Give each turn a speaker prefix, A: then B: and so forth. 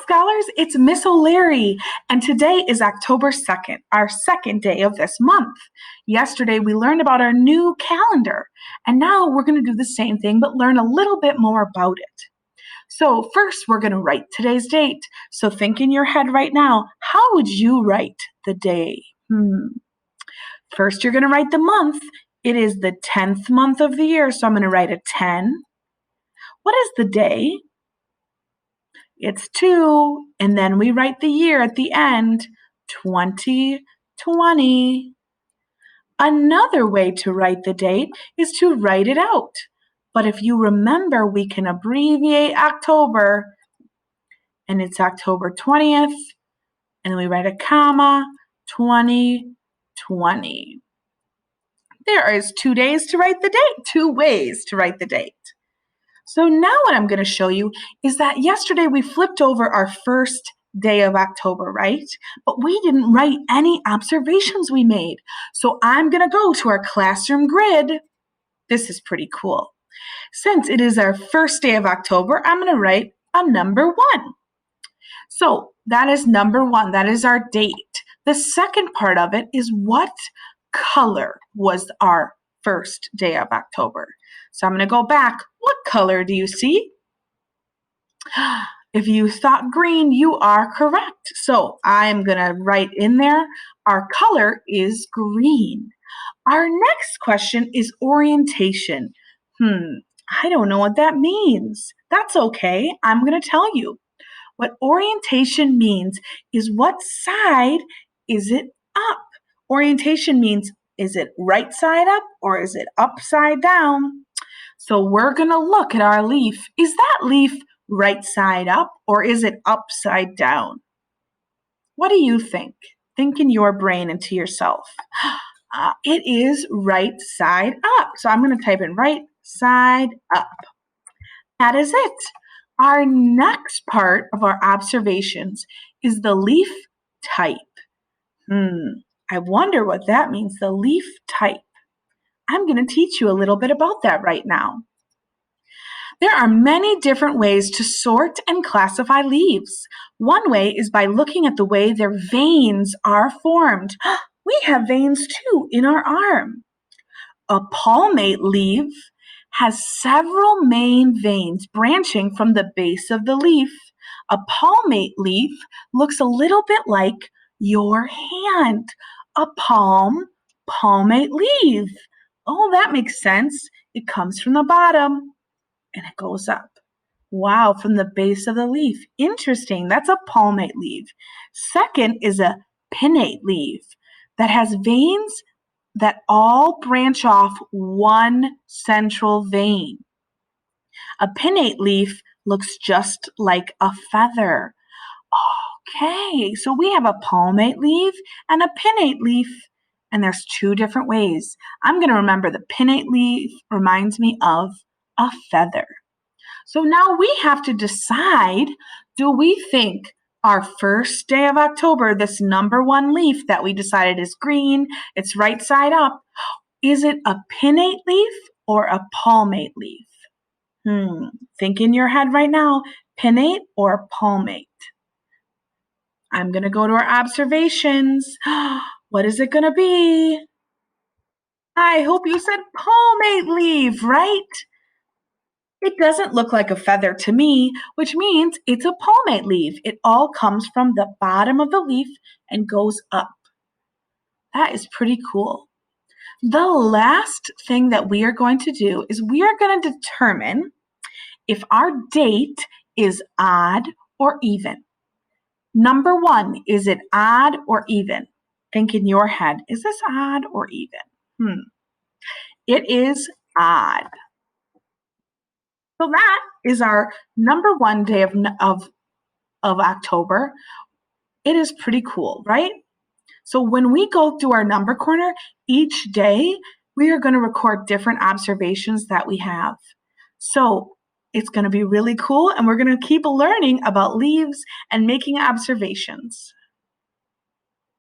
A: scholars, it's Miss O'Leary, and today is October 2nd, our second day of this month. Yesterday, we learned about our new calendar, and now we're going to do the same thing, but learn a little bit more about it. So first, we're going to write today's date. So think in your head right now, how would you write the day? First, you're going to write the month. It is the 10th month of the year, so I'm going to write a 10. What is the day? It's 2, and then we write the year at the end, 2020. Another way to write the date is to write it out. But if you remember, we can abbreviate October, and it's October 20th, and we write a comma, 2020. There is 2 days to write the date, 2 ways to write the date. So now what I'm going to show you is that yesterday we flipped over our first day of October, right? But we didn't write any observations we made. So I'm going to go to our classroom grid. This is pretty cool. Since it is our first day of October, I'm going to write a number 1. So that is number 1. That is our date. The second part of it is what color was our first day of October. So I'm going to go back. What color do you see? If you thought green, you are correct. So I'm going to write in there, our color is green. Our next question is orientation. I don't know what that means. That's okay. I'm going to tell you. What orientation means is what side is it up? Orientation means, is it right side up or is it upside down? So we're going to look at our leaf. Is that leaf right side up or is it upside down? What do you think? Think in your brain and to yourself. It is right side up. So I'm going to type in right side up. That is it. Our next part of our observations is the leaf type. I wonder what that means, the leaf type. I'm going to teach you a little bit about that right now. There are many different ways to sort and classify leaves. One way is by looking at the way their veins are formed. We have veins too in our arm. A palmate leaf has several main veins branching from the base of the leaf. A palmate leaf looks a little bit like your hand. A palmate leaf. Oh, that makes sense. It comes from the bottom and it goes up. Wow, from the base of the leaf. Interesting. That's a palmate leaf. Second is a pinnate leaf that has veins that all branch off one central vein. A pinnate leaf looks just like a feather. Okay, so we have a palmate leaf and a pinnate leaf, and there's 2 different ways. I'm going to remember the pinnate leaf reminds me of a feather. So now we have to decide, do we think our first day of October, this number 1 leaf that we decided is green, it's right side up, is it a pinnate leaf or a palmate leaf? Think in your head right now, pinnate or palmate? I'm going to go to our observations. What is it going to be? I hope you said palmate leaf, right? It doesn't look like a feather to me, which means it's a palmate leaf. It all comes from the bottom of the leaf and goes up. That is pretty cool. The last thing that we are going to do is we are going to determine if our date is odd or even. Number 1, is it odd or even? Think in your head, is this odd or even? It is odd. So that is our number 1 day of October. It is pretty cool, right? So when we go through our number corner, each day we are going to record different observations that we have. So it's going to be really cool, and we're going to keep learning about leaves and making observations.